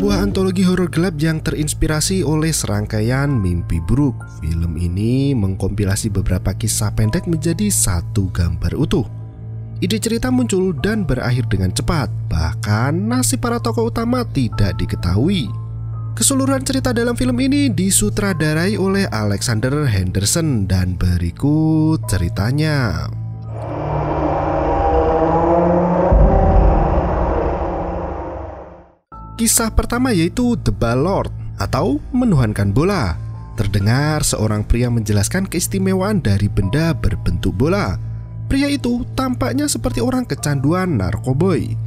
sebuah antologi horor gelap yang terinspirasi oleh serangkaian mimpi buruk. Film ini mengkompilasi beberapa kisah pendek menjadi satu gambar utuh. Ide cerita muncul dan berakhir dengan cepat, bahkan nasib para tokoh utama tidak diketahui. Keseluruhan cerita dalam film ini disutradarai oleh Alexander Henderson dan berikut ceritanya. Kisah pertama yaitu The Ball Lord atau menuhankan bola. Terdengar seorang pria menjelaskan keistimewaan dari benda berbentuk bola. Pria itu tampaknya seperti orang kecanduan narkoboy.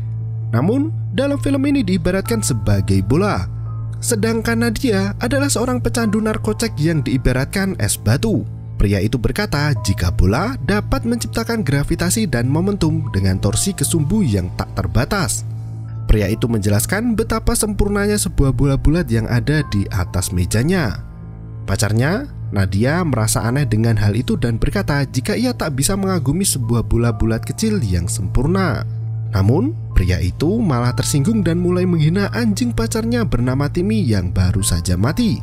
Namun dalam film ini diibaratkan sebagai bola. Sedangkan Nadia adalah seorang pecandu narkotik yang diibaratkan es batu. Pria itu berkata jika bola dapat menciptakan gravitasi dan momentum dengan torsi kesumbu yang tak terbatas. Pria itu menjelaskan betapa sempurnanya sebuah bola bulat yang ada di atas mejanya. Pacarnya, Nadia, merasa aneh dengan hal itu dan berkata jika ia tak bisa mengagumi sebuah bola bulat kecil yang sempurna. Namun, pria itu malah tersinggung dan mulai menghina anjing pacarnya bernama Timmy yang baru saja mati.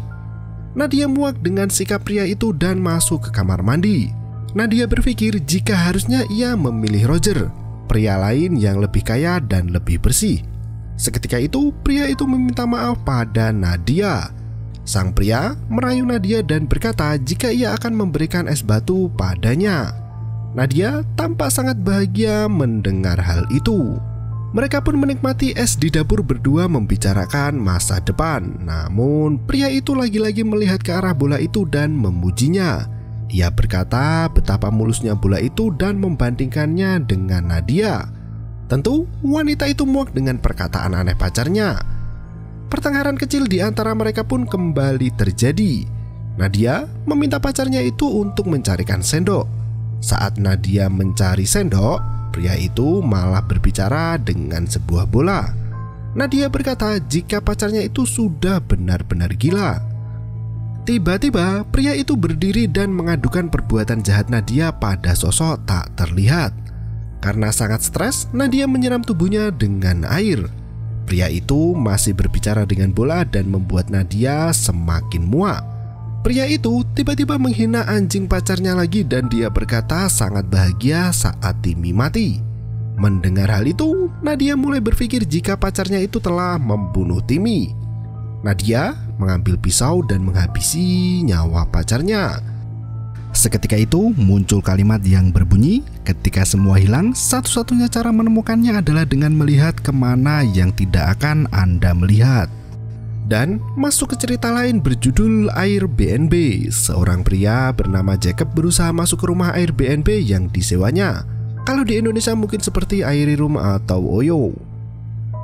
Nadia muak dengan sikap pria itu dan masuk ke kamar mandi. Nadia berpikir jika harusnya ia memilih Roger, pria lain yang lebih kaya dan lebih bersih. Seketika itu, pria itu meminta maaf pada Nadia. Sang pria merayu Nadia dan berkata jika ia akan memberikan es batu padanya. Nadia tampak sangat bahagia mendengar hal itu. Mereka pun menikmati es di dapur berdua membicarakan masa depan. Namun, pria itu lagi-lagi melihat ke arah bola itu dan memujinya. Ia berkata betapa mulusnya bola itu dan membandingkannya dengan Nadia. Tentu, wanita itu muak dengan perkataan aneh pacarnya. Pertengkaran kecil di antara mereka pun kembali terjadi. Nadia meminta pacarnya itu untuk mencarikan sendok. Saat Nadia mencari sendok, pria itu malah berbicara dengan sebuah bola. Nadia berkata jika pacarnya itu sudah benar-benar gila. Tiba-tiba, pria itu berdiri dan mengadukan perbuatan jahat Nadia pada sosok tak terlihat. Karena sangat stres, Nadia menyiram tubuhnya dengan air. Pria itu masih berbicara dengan bola dan membuat Nadia semakin muak. Pria itu tiba-tiba menghina anjing pacarnya lagi dan dia berkata sangat bahagia saat Timmy mati. Mendengar hal itu, Nadia mulai berpikir jika pacarnya itu telah membunuh Timmy. Nadia mengambil pisau dan menghabisi nyawa pacarnya. Seketika itu muncul kalimat yang berbunyi, ketika semua hilang, satu-satunya cara menemukannya adalah dengan melihat kemana yang tidak akan Anda melihat. Dan masuk ke cerita lain berjudul Airbnb. Seorang pria bernama Jacob berusaha masuk ke rumah Airbnb yang disewanya. Kalau di Indonesia mungkin seperti Airy Room atau Oyo.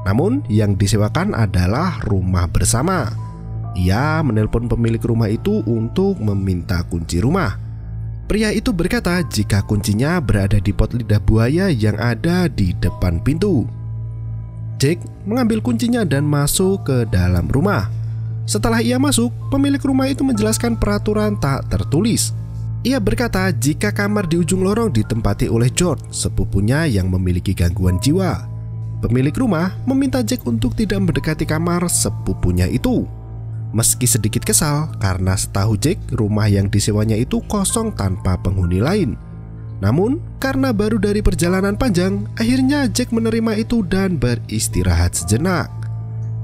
Namun yang disewakan adalah rumah bersama. Ia menelpon pemilik rumah itu untuk meminta kunci rumah. Pria itu berkata jika kuncinya berada di pot lidah buaya yang ada di depan pintu. Jake mengambil kuncinya dan masuk ke dalam rumah. Setelah ia masuk, pemilik rumah itu menjelaskan peraturan tak tertulis. Ia berkata jika kamar di ujung lorong ditempati oleh George, sepupunya yang memiliki gangguan jiwa. Pemilik rumah meminta Jake untuk tidak mendekati kamar sepupunya itu. Meski sedikit kesal karena setahu Jake rumah yang disewanya itu kosong tanpa penghuni lain. Namun karena baru dari perjalanan panjang, akhirnya Jake menerima itu dan beristirahat sejenak.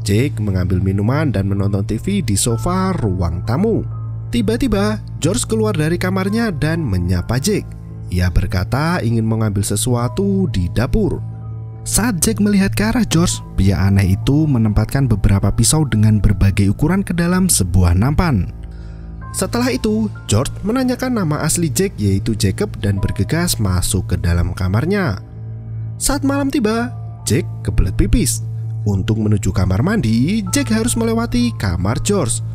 Jake mengambil minuman dan menonton TV di sofa ruang tamu. Tiba-tiba George keluar dari kamarnya dan menyapa Jake. Ia berkata ingin mengambil sesuatu di dapur. Saat Jake melihat ke arah George, pria aneh itu menempatkan beberapa pisau dengan berbagai ukuran ke dalam sebuah nampan. Setelah itu, George menanyakan nama asli Jake yaitu Jacob dan bergegas masuk ke dalam kamarnya. Saat malam tiba, Jake kebelet pipis. Untuk menuju kamar mandi, Jake harus melewati kamar George.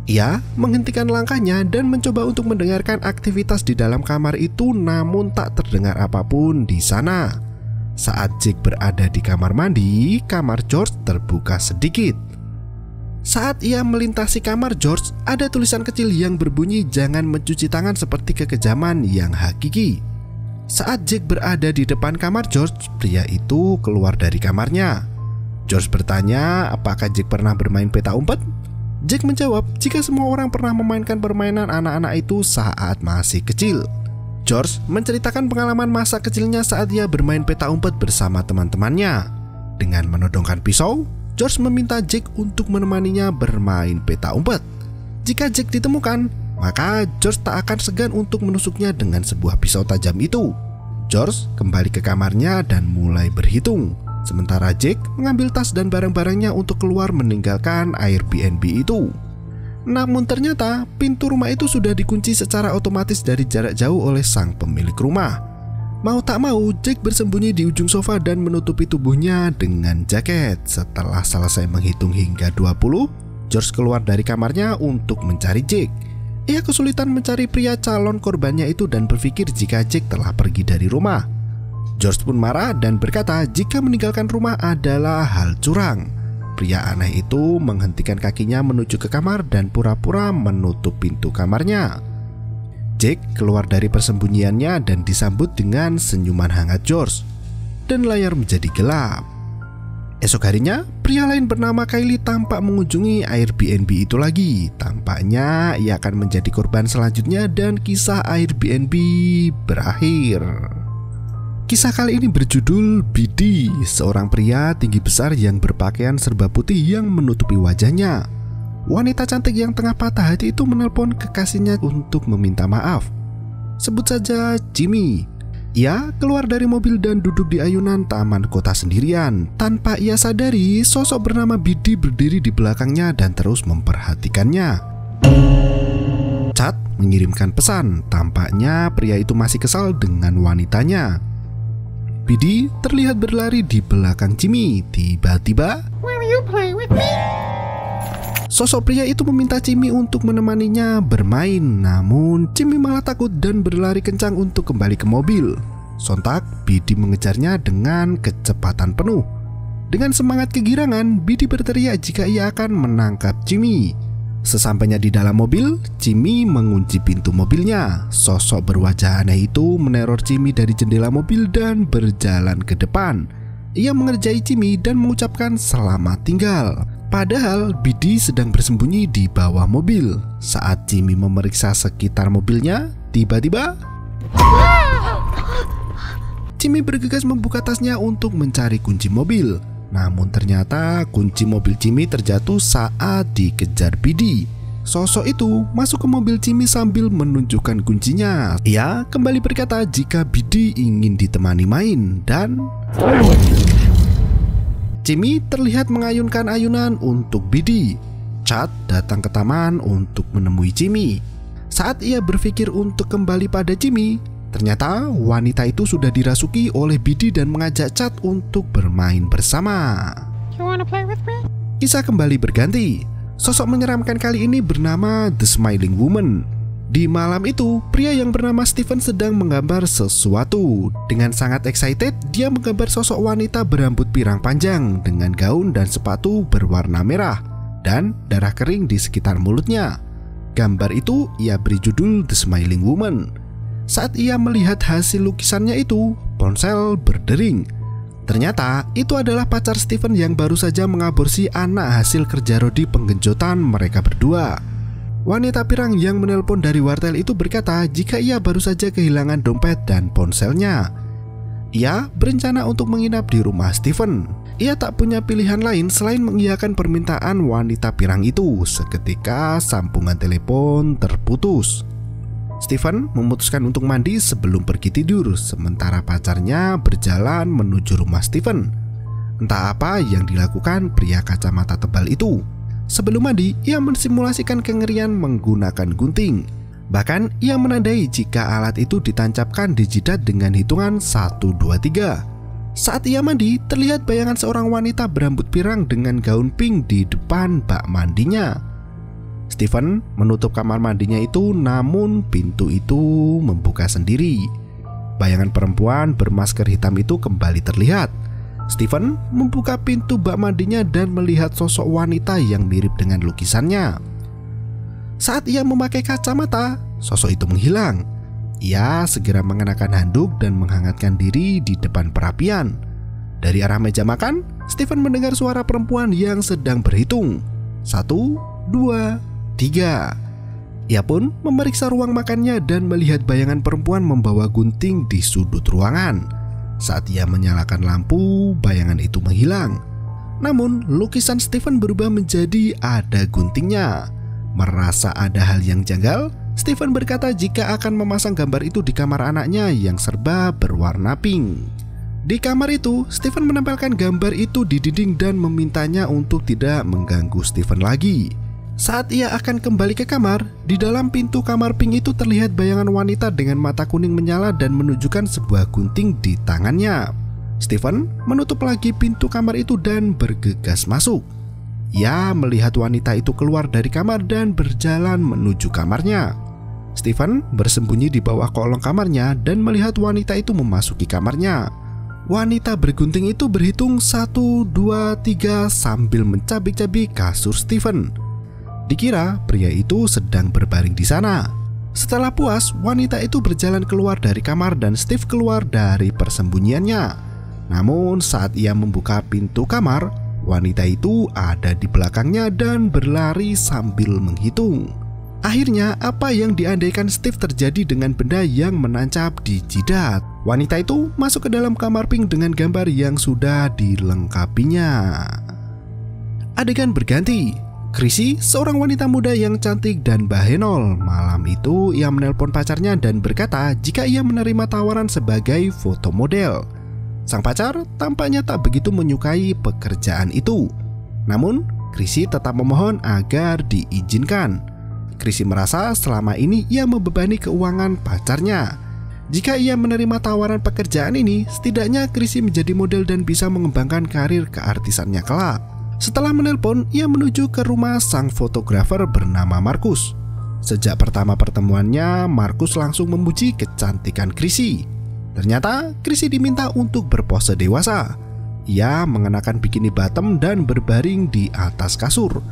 Ia menghentikan langkahnya dan mencoba untuk mendengarkan aktivitas di dalam kamar itu, namun tak terdengar apapun di sana. Saat Jake berada di kamar mandi, kamar George terbuka sedikit. Saat ia melintasi kamar George, ada tulisan kecil yang berbunyi jangan mencuci tangan seperti kekejaman yang hakiki. Saat Jake berada di depan kamar George, pria itu keluar dari kamarnya. George bertanya apakah Jack pernah bermain peta umpet. Jack menjawab jika semua orang pernah memainkan permainan anak-anak itu saat masih kecil. George menceritakan pengalaman masa kecilnya saat ia bermain peta umpet bersama teman-temannya. Dengan menodongkan pisau, George meminta Jack untuk menemaninya bermain peta umpet. Jika Jack ditemukan, maka George tak akan segan untuk menusuknya dengan sebuah pisau tajam itu. George kembali ke kamarnya dan mulai berhitung, sementara Jack mengambil tas dan barang-barangnya untuk keluar meninggalkan Airbnb itu. Namun ternyata pintu rumah itu sudah dikunci secara otomatis dari jarak jauh oleh sang pemilik rumah. Mau tak mau, Jack bersembunyi di ujung sofa dan menutupi tubuhnya dengan jaket. Setelah selesai menghitung hingga 20, George keluar dari kamarnya untuk mencari Jack. Ia kesulitan mencari pria calon korbannya itu dan berpikir jika Jack telah pergi dari rumah. George pun marah dan berkata jika meninggalkan rumah adalah hal curang. Pria aneh itu menghentikan kakinya menuju ke kamar dan pura-pura menutup pintu kamarnya. Jack keluar dari persembunyiannya dan disambut dengan senyuman hangat George. Dan layar menjadi gelap. Esok harinya, pria lain bernama Kylie tampak mengunjungi Airbnb itu lagi. Tampaknya ia akan menjadi korban selanjutnya dan kisah Airbnb berakhir. Kisah kali ini berjudul Bidi, seorang pria tinggi besar yang berpakaian serba putih yang menutupi wajahnya. Wanita cantik yang tengah patah hati itu menelpon kekasihnya untuk meminta maaf. Sebut saja Jimmy. Ia keluar dari mobil dan duduk di ayunan taman kota sendirian. Tanpa ia sadari, sosok bernama Bidi berdiri di belakangnya dan terus memperhatikannya. Chad mengirimkan pesan. Tampaknya pria itu masih kesal dengan wanitanya. Bidi terlihat berlari di belakang Jimmy. Tiba-tiba, Will you play with me? sosok pria itu meminta Jimmy untuk menemaninya bermain. Namun Jimmy malah takut dan berlari kencang untuk kembali ke mobil. Sontak Bidi mengejarnya dengan kecepatan penuh. Dengan semangat kegirangan, Bidi berteriak jika ia akan menangkap Jimmy. Sesampainya di dalam mobil, Jimmy mengunci pintu mobilnya. Sosok berwajah aneh itu meneror Jimmy dari jendela mobil dan berjalan ke depan. Ia mengerjai Jimmy dan mengucapkan selamat tinggal. Padahal Bidi sedang bersembunyi di bawah mobil. Saat Jimmy memeriksa sekitar mobilnya, tiba-tiba Jimmy bergegas membuka tasnya untuk mencari kunci mobil. Namun ternyata kunci mobil Jimmy terjatuh saat dikejar Bidi. Sosok itu masuk ke mobil Jimmy sambil menunjukkan kuncinya. Ia kembali berkata jika Bidi ingin ditemani main dan Jimmy terlihat mengayunkan ayunan untuk Bidi. Chad datang ke taman untuk menemui Jimmy. Saat ia berpikir untuk kembali pada Jimmy, ternyata wanita itu sudah dirasuki oleh Bidi dan mengajak Chad untuk bermain bersama. You wanna play with me? Kisah kembali berganti. Sosok menyeramkan kali ini bernama The Smiling Woman. Di malam itu, pria yang bernama Steven sedang menggambar sesuatu. Dengan sangat excited, dia menggambar sosok wanita berambut pirang panjang dengan gaun dan sepatu berwarna merah dan darah kering di sekitar mulutnya. Gambar itu ia beri judul The Smiling Woman. Saat ia melihat hasil lukisannya itu, ponsel berdering. Ternyata itu adalah pacar Steven yang baru saja mengaborsi anak hasil kerja rodi penggenjotan mereka berdua. Wanita pirang yang menelpon dari wartel itu berkata jika ia baru saja kehilangan dompet dan ponselnya. Ia berencana untuk menginap di rumah Steven. Ia tak punya pilihan lain selain mengiyakan permintaan wanita pirang itu. Seketika sambungan telepon terputus. Steven memutuskan untuk mandi sebelum pergi tidur, sementara pacarnya berjalan menuju rumah Steven. Entah apa yang dilakukan pria kacamata tebal itu. Sebelum mandi, ia mensimulasikan kengerian menggunakan gunting. Bahkan ia menandai jika alat itu ditancapkan di jidat dengan hitungan 1, 2, 3. Saat ia mandi, terlihat bayangan seorang wanita berambut pirang dengan gaun pink di depan bak mandinya. Steven menutup kamar mandinya itu, namun pintu itu membuka sendiri. Bayangan perempuan bermasker hitam itu kembali terlihat. Steven membuka pintu bak mandinya dan melihat sosok wanita yang mirip dengan lukisannya. Saat ia memakai kacamata, sosok itu menghilang. Ia segera mengenakan handuk dan menghangatkan diri di depan perapian. Dari arah meja makan, Stephen mendengar suara perempuan yang sedang berhitung. 1, 2, 3. Ia pun memeriksa ruang makannya dan melihat bayangan perempuan membawa gunting di sudut ruangan. Saat ia menyalakan lampu, bayangan itu menghilang. Namun, lukisan Stephen berubah menjadi ada guntingnya. Merasa ada hal yang janggal, Stephen berkata jika akan memasang gambar itu di kamar anaknya yang serba berwarna pink. Di kamar itu, Stephen menempelkan gambar itu di dinding dan memintanya untuk tidak mengganggu Stephen lagi. Saat ia akan kembali ke kamar, di dalam pintu kamar pink itu terlihat bayangan wanita dengan mata kuning menyala dan menunjukkan sebuah gunting di tangannya. Stephen menutup lagi pintu kamar itu dan bergegas masuk. Ia melihat wanita itu keluar dari kamar dan berjalan menuju kamarnya. Stephen bersembunyi di bawah kolong kamarnya dan melihat wanita itu memasuki kamarnya. Wanita bergunting itu berhitung 1, 2, 3 sambil mencabik-cabik kasur Stephen. Dikira pria itu sedang berbaring di sana. Setelah puas, wanita itu berjalan keluar dari kamar dan Steve keluar dari persembunyiannya. Namun saat ia membuka pintu kamar, wanita itu ada di belakangnya dan berlari sambil menghitung. Akhirnya apa yang diandaikan Steve terjadi dengan benda yang menancap di jidat. Wanita itu masuk ke dalam kamar pink dengan gambar yang sudah dilengkapinya. Adegan berganti. Chrissy, seorang wanita muda yang cantik dan bahenol. Malam itu ia menelpon pacarnya dan berkata jika ia menerima tawaran sebagai foto model. Sang pacar tampaknya tak begitu menyukai pekerjaan itu. Namun Chrissy tetap memohon agar diizinkan. Chrissy merasa selama ini ia membebani keuangan pacarnya. Jika ia menerima tawaran pekerjaan ini, setidaknya Chrissy menjadi model dan bisa mengembangkan karir keartisannya kelak. Setelah menelpon, ia menuju ke rumah sang fotografer bernama Marcus. Sejak pertama pertemuannya, Marcus langsung memuji kecantikan Chrissy. Ternyata Chrissy diminta untuk berpose dewasa. Ia mengenakan bikini bottom dan berbaring di atas kasur.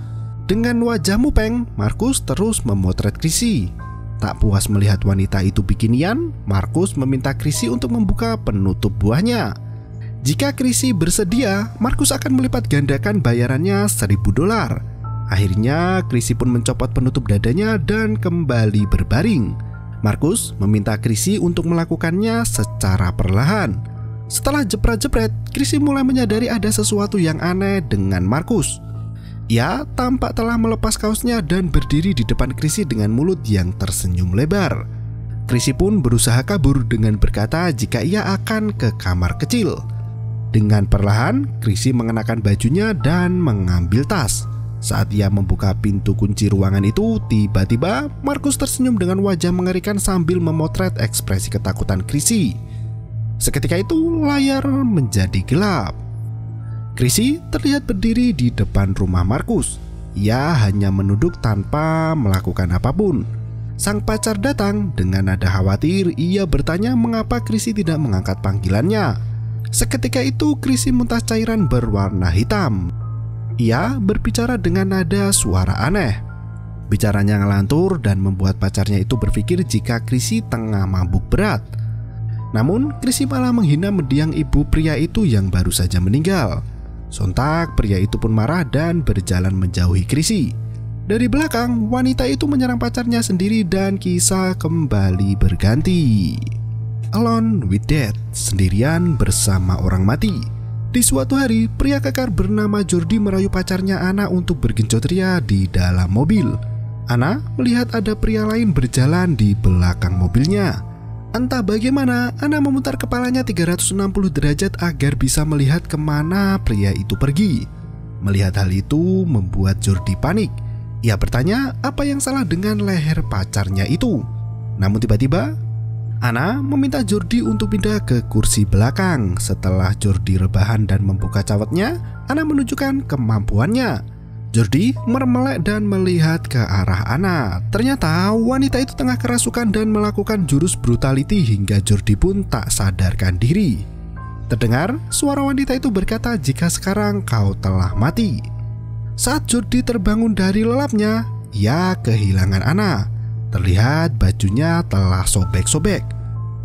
Dengan wajah mupeng, Marcus terus memotret Chrissy. Tak puas melihat wanita itu bikinian, Marcus meminta Chrissy untuk membuka penutup buahnya. Jika Chrissy bersedia, Marcus akan melipat gandakan bayarannya $1.000. Akhirnya Chrissy pun mencopot penutup dadanya dan kembali berbaring. Marcus meminta Chrissy untuk melakukannya secara perlahan. Setelah jepret-jepret, Chrissy mulai menyadari ada sesuatu yang aneh dengan Marcus. Ia tampak telah melepas kaosnya dan berdiri di depan Chrissy dengan mulut yang tersenyum lebar. Chrissy pun berusaha kabur dengan berkata jika ia akan ke kamar kecil. Dengan perlahan, Chrissy mengenakan bajunya dan mengambil tas. Saat ia membuka pintu kunci ruangan itu, tiba-tiba Marcus tersenyum dengan wajah mengerikan sambil memotret ekspresi ketakutan Chrissy. Seketika itu, layar menjadi gelap. Chrissy terlihat berdiri di depan rumah Marcus. Ia hanya menunduk tanpa melakukan apapun. Sang pacar datang dengan nada khawatir. Ia bertanya mengapa Chrissy tidak mengangkat panggilannya. Seketika itu Chrissy muntah cairan berwarna hitam. Ia berbicara dengan nada suara aneh. Bicaranya ngelantur dan membuat pacarnya itu berpikir jika Chrissy tengah mabuk berat. Namun Chrissy malah menghina mendiang ibu pria itu yang baru saja meninggal. Sontak pria itu pun marah dan berjalan menjauhi Chrissy. Dari belakang, wanita itu menyerang pacarnya sendiri dan kisah kembali berganti. Alone with Death, sendirian bersama orang mati. Di suatu hari, pria kekar bernama Jordi merayu pacarnya Anna untuk bergencot ria di dalam mobil. Anna melihat ada pria lain berjalan di belakang mobilnya. Entah bagaimana, Anna memutar kepalanya 360 derajat agar bisa melihat kemana pria itu pergi. Melihat hal itu membuat Jordi panik. Ia bertanya apa yang salah dengan leher pacarnya itu. Namun tiba-tiba, Anna meminta Jordi untuk pindah ke kursi belakang. Setelah Jordi rebahan dan membuka cawatnya, Anna menunjukkan kemampuannya. Jordi mermelek dan melihat ke arah Anna. Ternyata wanita itu tengah kerasukan dan melakukan jurus brutality hingga Jordi pun tak sadarkan diri. Terdengar suara wanita itu berkata jika sekarang kau telah mati. Saat Jordi terbangun dari lelapnya, ia kehilangan Anna. Terlihat bajunya telah sobek-sobek.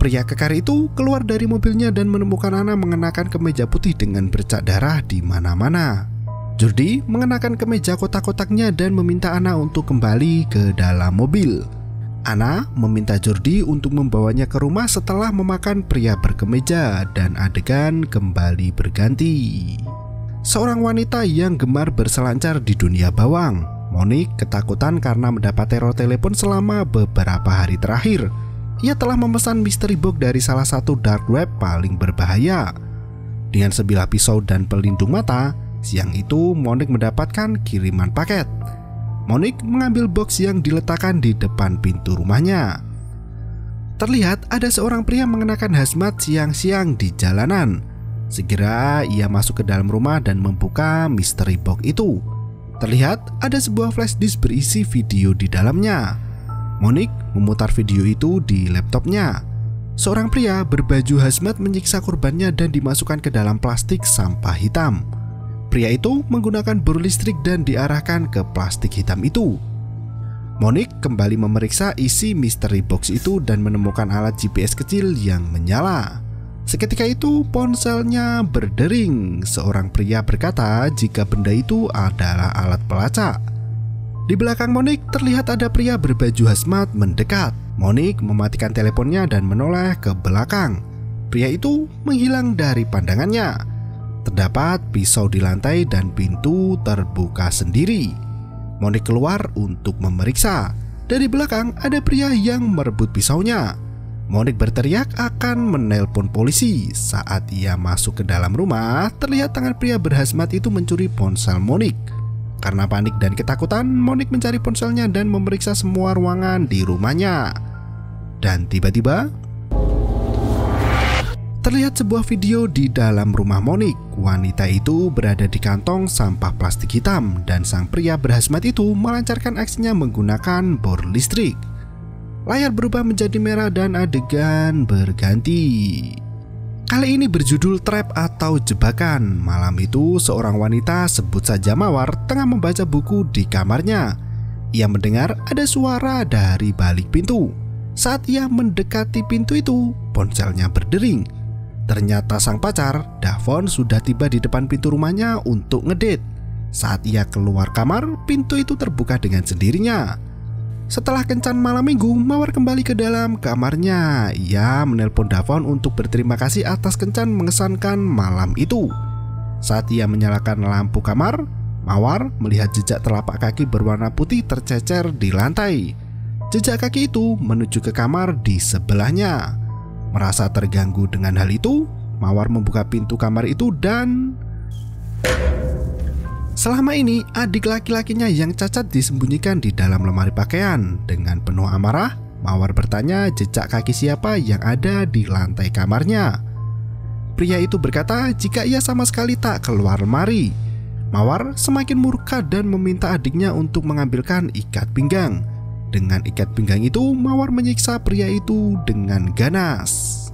Pria kekar itu keluar dari mobilnya dan menemukan Anna mengenakan kemeja putih dengan bercak darah di mana-mana. Jordi mengenakan kemeja kotak-kotaknya dan meminta Anna untuk kembali ke dalam mobil. Anna meminta Jordi untuk membawanya ke rumah setelah memakan pria berkemeja dan adegan kembali berganti. Seorang wanita yang gemar berselancar di dunia bawang, Monique ketakutan karena mendapat teror telepon selama beberapa hari terakhir. Ia telah memesan mystery box dari salah satu dark web paling berbahaya. Dengan sebilah pisau dan pelindung mata, siang itu Monique mendapatkan kiriman paket. Monique mengambil box yang diletakkan di depan pintu rumahnya. Terlihat ada seorang pria mengenakan hazmat siang-siang di jalanan. Segera ia masuk ke dalam rumah dan membuka mystery box itu. Terlihat ada sebuah flash disk berisi video di dalamnya. Monique memutar video itu di laptopnya. Seorang pria berbaju hazmat menyiksa korbannya dan dimasukkan ke dalam plastik sampah hitam. Pria itu menggunakan bor listrik dan diarahkan ke plastik hitam itu. Monique kembali memeriksa isi mystery box itu dan menemukan alat GPS kecil yang menyala. Seketika itu ponselnya berdering. Seorang pria berkata jika benda itu adalah alat pelacak. Di belakang Monique terlihat ada pria berbaju hazmat mendekat. Monique mematikan teleponnya dan menoleh ke belakang. Pria itu menghilang dari pandangannya. Terdapat pisau di lantai dan pintu terbuka sendiri. Monique keluar untuk memeriksa. Dari belakang ada pria yang merebut pisaunya. Monique berteriak akan menelpon polisi. Saat ia masuk ke dalam rumah, terlihat tangan pria berhazmat itu mencuri ponsel Monique. Karena panik dan ketakutan, Monique mencari ponselnya dan memeriksa semua ruangan di rumahnya. Dan tiba-tiba terlihat sebuah video di dalam rumah Monique. Wanita itu berada di kantong sampah plastik hitam dan sang pria berhazmat itu melancarkan aksinya menggunakan bor listrik. Layar berubah menjadi merah dan adegan berganti. Kali ini berjudul Trap atau Jebakan. Malam itu seorang wanita, sebut saja Mawar, tengah membaca buku di kamarnya. Ia mendengar ada suara dari balik pintu. Saat ia mendekati pintu itu, ponselnya berdering. Ternyata sang pacar, Davon, sudah tiba di depan pintu rumahnya untuk ngedate. Saat ia keluar kamar, pintu itu terbuka dengan sendirinya. Setelah kencan malam minggu, Mawar kembali ke dalam kamarnya. Ia menelpon Davon untuk berterima kasih atas kencan mengesankan malam itu. Saat ia menyalakan lampu kamar, Mawar melihat jejak telapak kaki berwarna putih tercecer di lantai. Jejak kaki itu menuju ke kamar di sebelahnya. Merasa terganggu dengan hal itu, Mawar membuka pintu kamar itu dan selama ini adik laki-lakinya yang cacat disembunyikan di dalam lemari pakaian. Dengan penuh amarah, Mawar bertanya jejak kaki siapa yang ada di lantai kamarnya. Pria itu berkata jika ia sama sekali tak keluar lemari. Mawar semakin murka dan meminta adiknya untuk mengambilkan ikat pinggang. Dengan ikat pinggang itu, Mawar menyiksa pria itu dengan ganas.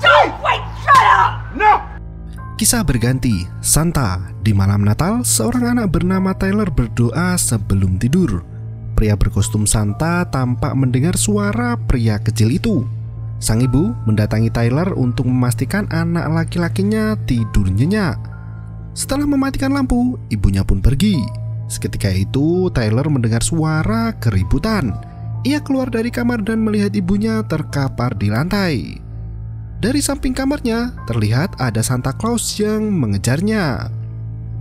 Wait, shut up! No! Kisah berganti. Santa. Di malam Natal, seorang anak bernama Tyler berdoa sebelum tidur. Pria berkostum Santa tampak mendengar suara pria kecil itu. Sang ibu mendatangi Tyler untuk memastikan anak laki-lakinya tidur nyenyak. Setelah mematikan lampu, ibunya pun pergi. Seketika itu, Tyler mendengar suara keributan. Ia keluar dari kamar dan melihat ibunya terkapar di lantai. Dari samping kamarnya, terlihat ada Santa Claus yang mengejarnya.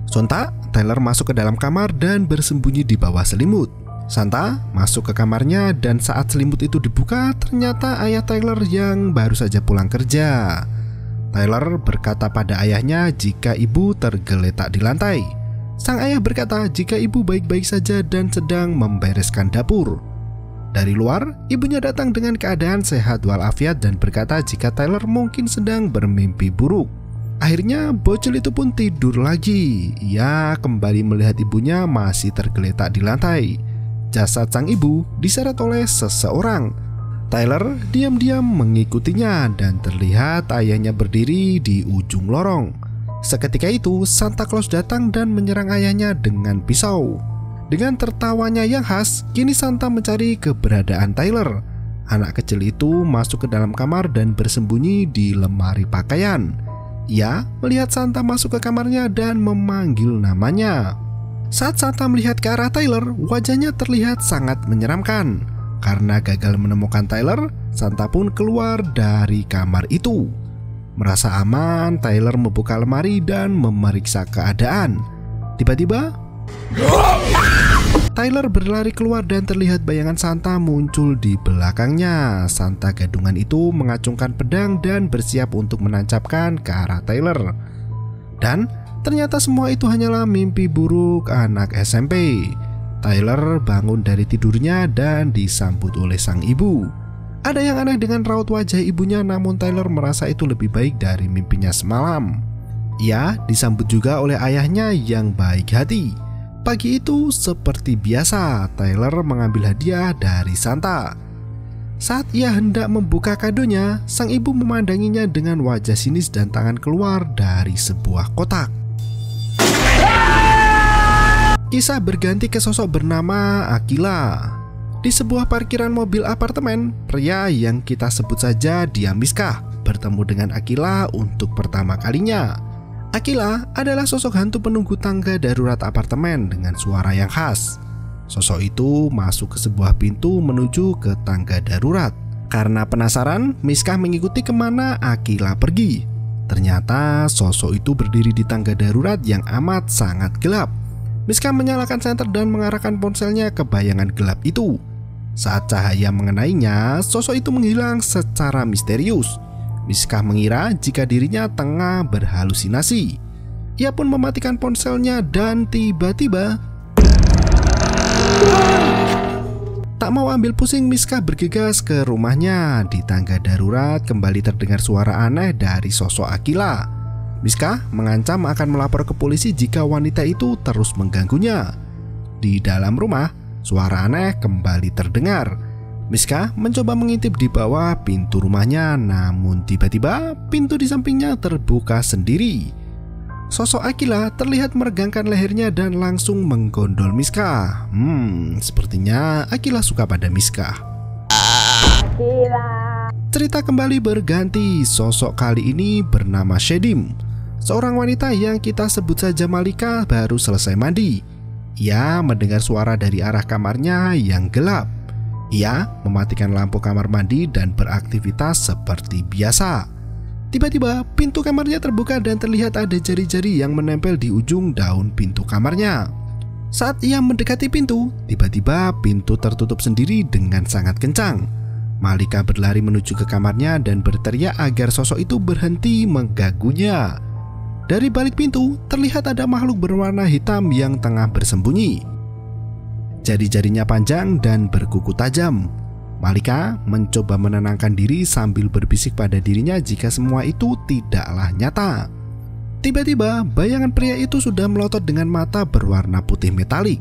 Sontak, Tyler masuk ke dalam kamar dan bersembunyi di bawah selimut. Santa masuk ke kamarnya dan saat selimut itu dibuka, ternyata ayah Tyler yang baru saja pulang kerja. Tyler berkata pada ayahnya jika ibu tergeletak di lantai. Sang ayah berkata jika ibu baik-baik saja dan sedang membereskan dapur. Dari luar, ibunya datang dengan keadaan sehat walafiat dan berkata jika Tyler mungkin sedang bermimpi buruk. Akhirnya bocil itu pun tidur lagi. Ia kembali melihat ibunya masih tergeletak di lantai. Jasad sang ibu diseret oleh seseorang. Tyler diam-diam mengikutinya dan terlihat ayahnya berdiri di ujung lorong. Seketika itu Santa Claus datang dan menyerang ayahnya dengan pisau. Dengan tertawanya yang khas, kini Santa mencari keberadaan Tyler. Anak kecil itu masuk ke dalam kamar dan bersembunyi di lemari pakaian. Ia melihat Santa masuk ke kamarnya dan memanggil namanya. Saat Santa melihat ke arah Tyler, wajahnya terlihat sangat menyeramkan. Karena gagal menemukan Tyler, Santa pun keluar dari kamar itu. Merasa aman, Tyler membuka lemari dan memeriksa keadaan. Tiba-tiba Tyler berlari keluar dan terlihat bayangan Santa muncul di belakangnya. Santa gadungan itu mengacungkan pedang dan bersiap untuk menancapkan ke arah Tyler. Dan ternyata semua itu hanyalah mimpi buruk anak SMP. Tyler bangun dari tidurnya dan disambut oleh sang ibu. Ada yang aneh dengan raut wajah ibunya, namun Tyler merasa itu lebih baik dari mimpinya semalam. Ia disambut juga oleh ayahnya yang baik hati. Pagi itu seperti biasa, Tyler mengambil hadiah dari Santa. Saat ia hendak membuka kadonya, sang ibu memandanginya dengan wajah sinis dan tangan keluar dari sebuah kotak. Kisah berganti ke sosok bernama Akila. Di sebuah parkiran mobil apartemen, pria yang kita sebut saja dia Miska bertemu dengan Akila untuk pertama kalinya. Akila adalah sosok hantu penunggu tangga darurat apartemen dengan suara yang khas. Sosok itu masuk ke sebuah pintu menuju ke tangga darurat. Karena penasaran, Miska mengikuti kemana Akila pergi. Ternyata sosok itu berdiri di tangga darurat yang amat sangat gelap. Miska menyalakan senter dan mengarahkan ponselnya ke bayangan gelap itu. Saat cahaya mengenainya, sosok itu menghilang secara misterius. Miska mengira jika dirinya tengah berhalusinasi. Ia pun mematikan ponselnya dan tiba-tiba tak mau ambil pusing, Miska bergegas ke rumahnya. Di tangga darurat kembali terdengar suara aneh dari sosok Akila. Miska mengancam akan melapor ke polisi jika wanita itu terus mengganggunya. Di dalam rumah, suara aneh kembali terdengar. Miska mencoba mengintip di bawah pintu rumahnya, namun tiba-tiba pintu di sampingnya terbuka sendiri. Sosok Akila terlihat meregangkan lehernya dan langsung menggondol Miska. Sepertinya Akila suka pada Miska. Cerita kembali berganti. Sosok kali ini bernama Shedim, seorang wanita yang kita sebut saja Malika baru selesai mandi. Ia mendengar suara dari arah kamarnya yang gelap. Ia mematikan lampu kamar mandi dan beraktivitas seperti biasa. Tiba-tiba pintu kamarnya terbuka dan terlihat ada jari-jari yang menempel di ujung daun pintu kamarnya. Saat ia mendekati pintu, tiba-tiba pintu tertutup sendiri dengan sangat kencang. Malika berlari menuju ke kamarnya dan berteriak agar sosok itu berhenti mengganggunya. Dari balik pintu terlihat ada makhluk berwarna hitam yang tengah bersembunyi. Jari-jarinya panjang dan berkuku tajam. Malika mencoba menenangkan diri sambil berbisik pada dirinya jika semua itu tidaklah nyata. Tiba-tiba bayangan pria itu sudah melotot dengan mata berwarna putih metalik.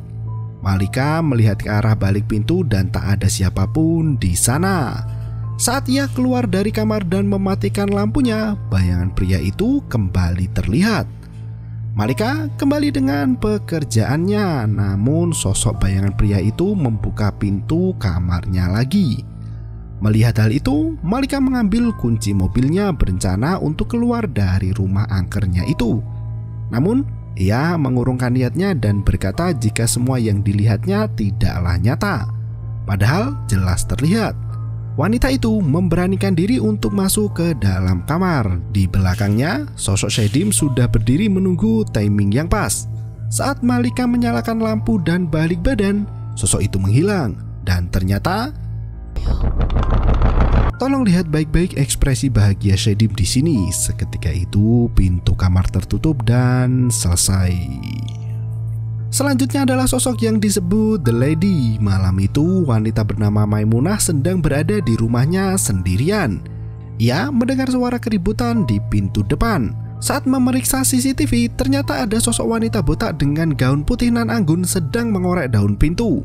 Malika melihat ke arah balik pintu dan tak ada siapapun di sana. Saat ia keluar dari kamar dan mematikan lampunya, bayangan pria itu kembali terlihat. Malika kembali dengan pekerjaannya, namun sosok bayangan pria itu membuka pintu kamarnya lagi. Melihat hal itu, Malika mengambil kunci mobilnya berencana untuk keluar dari rumah angkernya itu. Namun, ia mengurungkan niatnya dan berkata jika semua yang dilihatnya tidaklah nyata. Padahal jelas terlihat. Wanita itu memberanikan diri untuk masuk ke dalam kamar. Di belakangnya, sosok Shedim sudah berdiri menunggu timing yang pas. Saat Malika menyalakan lampu dan balik badan, sosok itu menghilang. Dan ternyata, tolong lihat baik-baik ekspresi bahagia Shedim di sini. Seketika itu, pintu kamar tertutup dan selesai. Selanjutnya adalah sosok yang disebut The Lady. Malam itu wanita bernama Maimunah sedang berada di rumahnya sendirian. Ia mendengar suara keributan di pintu depan. Saat memeriksa CCTV, ternyata ada sosok wanita botak dengan gaun putih nan anggun sedang mengorek daun pintu.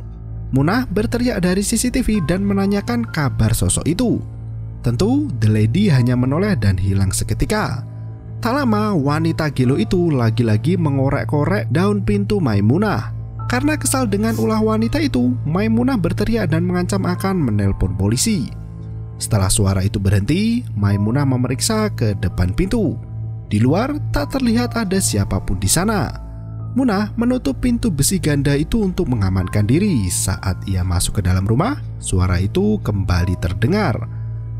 Munah berteriak dari CCTV dan menanyakan kabar sosok itu. Tentu The Lady hanya menoleh dan hilang seketika. Tak lama, wanita gelo itu lagi-lagi mengorek-korek daun pintu Maimunah. Karena kesal dengan ulah wanita itu, Maimunah berteriak dan mengancam akan menelpon polisi. Setelah suara itu berhenti, Maimunah memeriksa ke depan pintu. Di luar tak terlihat ada siapapun di sana. Munah menutup pintu besi ganda itu untuk mengamankan diri. Saat ia masuk ke dalam rumah, suara itu kembali terdengar.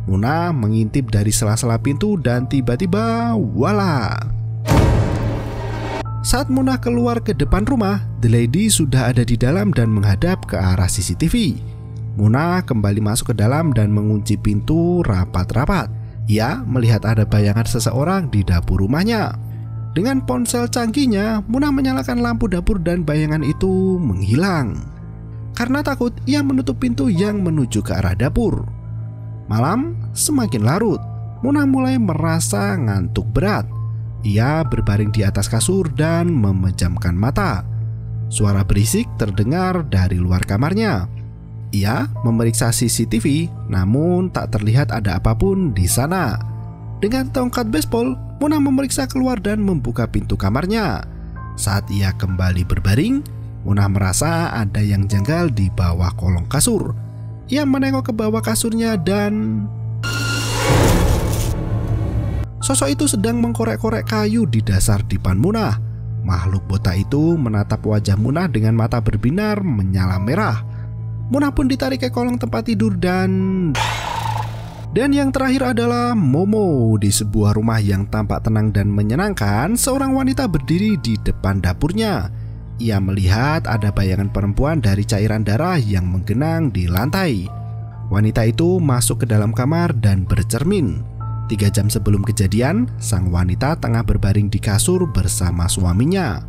Munah mengintip dari sela-sela pintu dan tiba-tiba, wala! Saat Munah keluar ke depan rumah, The Lady sudah ada di dalam dan menghadap ke arah CCTV. Munah kembali masuk ke dalam dan mengunci pintu rapat-rapat. Ia melihat ada bayangan seseorang di dapur rumahnya. Dengan ponsel canggihnya, Munah menyalakan lampu dapur dan bayangan itu menghilang. Karena takut, ia menutup pintu yang menuju ke arah dapur. Malam semakin larut. Munah mulai merasa ngantuk berat. Ia berbaring di atas kasur dan memejamkan mata. Suara berisik terdengar dari luar kamarnya. Ia memeriksa CCTV, namun tak terlihat ada apapun di sana. Dengan tongkat baseball, Munah memeriksa keluar dan membuka pintu kamarnya. Saat ia kembali berbaring, Munah merasa ada yang janggal di bawah kolong kasur. Ia menengok ke bawah kasurnya dan sosok itu sedang mengkorek-korek kayu di dasar dipan Munah. Makhluk botak itu menatap wajah Munah dengan mata berbinar menyala merah. Munah pun ditarik ke kolong tempat tidur dan yang terakhir adalah Momo. Di sebuah rumah yang tampak tenang dan menyenangkan, seorang wanita berdiri di depan dapurnya. Ia melihat ada bayangan perempuan dari cairan darah yang menggenang di lantai. Wanita itu masuk ke dalam kamar dan bercermin. 3 jam sebelum kejadian, sang wanita tengah berbaring di kasur bersama suaminya.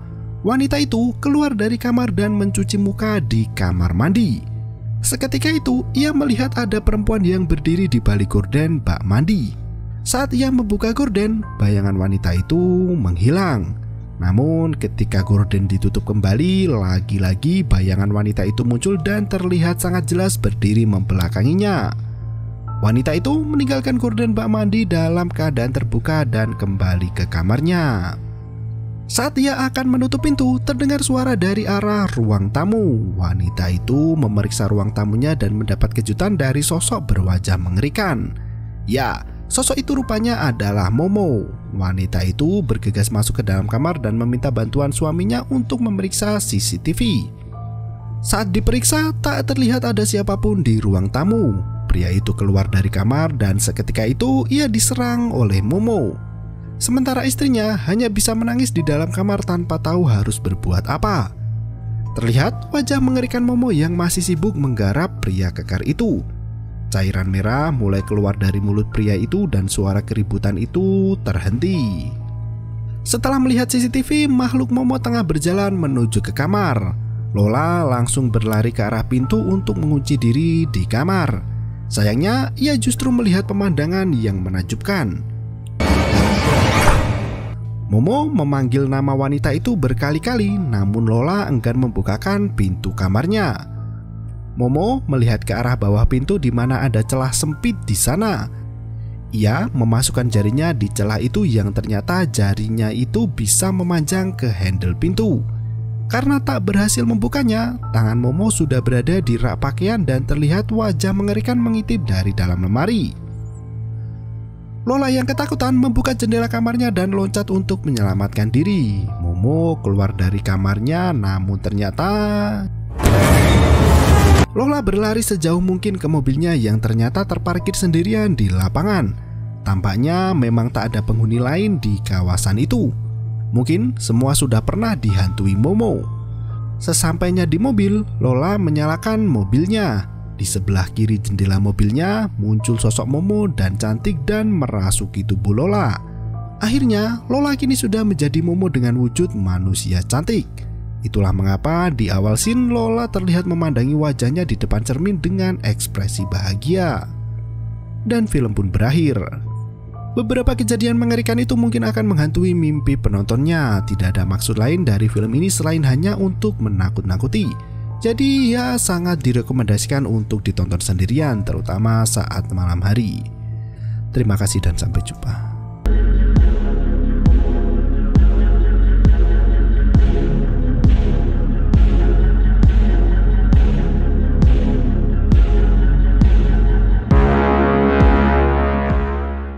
Wanita itu keluar dari kamar dan mencuci muka di kamar mandi. Seketika itu, ia melihat ada perempuan yang berdiri di balik gorden bak mandi. Saat ia membuka gorden, bayangan wanita itu menghilang. Namun ketika gorden ditutup kembali, lagi-lagi bayangan wanita itu muncul dan terlihat sangat jelas berdiri membelakanginya. Wanita itu meninggalkan gorden bak mandi dalam keadaan terbuka dan kembali ke kamarnya. Saat ia akan menutup pintu, terdengar suara dari arah ruang tamu. Wanita itu memeriksa ruang tamunya dan mendapat kejutan dari sosok berwajah mengerikan. Ya, sosok itu rupanya adalah Momo. Wanita itu bergegas masuk ke dalam kamar dan meminta bantuan suaminya untuk memeriksa CCTV. Saat diperiksa, tak terlihat ada siapapun di ruang tamu. Pria itu keluar dari kamar dan seketika itu ia diserang oleh Momo. Sementara istrinya hanya bisa menangis di dalam kamar tanpa tahu harus berbuat apa. Terlihat wajah mengerikan Momo yang masih sibuk menggarap pria kekar itu. Cairan merah mulai keluar dari mulut pria itu dan suara keributan itu terhenti. Setelah melihat CCTV, makhluk Momo tengah berjalan menuju ke kamar. Lola langsung berlari ke arah pintu untuk mengunci diri di kamar. Sayangnya, ia justru melihat pemandangan yang menakjubkan. Momo memanggil nama wanita itu berkali-kali, namun Lola enggan membukakan pintu kamarnya. Momo melihat ke arah bawah pintu di mana ada celah sempit di sana. Ia memasukkan jarinya di celah itu yang ternyata jarinya itu bisa memanjang ke handle pintu. Karena tak berhasil membukanya, tangan Momo sudah berada di rak pakaian dan terlihat wajah mengerikan mengintip dari dalam lemari. Lola yang ketakutan membuka jendela kamarnya dan loncat untuk menyelamatkan diri. Momo keluar dari kamarnya, namun ternyata Lola berlari sejauh mungkin ke mobilnya yang ternyata terparkir sendirian di lapangan. Tampaknya memang tak ada penghuni lain di kawasan itu. Mungkin semua sudah pernah dihantui Momo. Sesampainya di mobil, Lola menyalakan mobilnya. Di sebelah kiri jendela mobilnya muncul sosok Momo dan cantik dan merasuki tubuh Lola. Akhirnya Lola kini sudah menjadi Momo dengan wujud manusia cantik. Itulah mengapa di awal scene Lola terlihat memandangi wajahnya di depan cermin dengan ekspresi bahagia. Dan film pun berakhir. Beberapa kejadian mengerikan itu mungkin akan menghantui mimpi penontonnya. Tidak ada maksud lain dari film ini selain hanya untuk menakut-nakuti. Jadi ya sangat direkomendasikan untuk ditonton sendirian, terutama saat malam hari. Terima kasih dan sampai jumpa.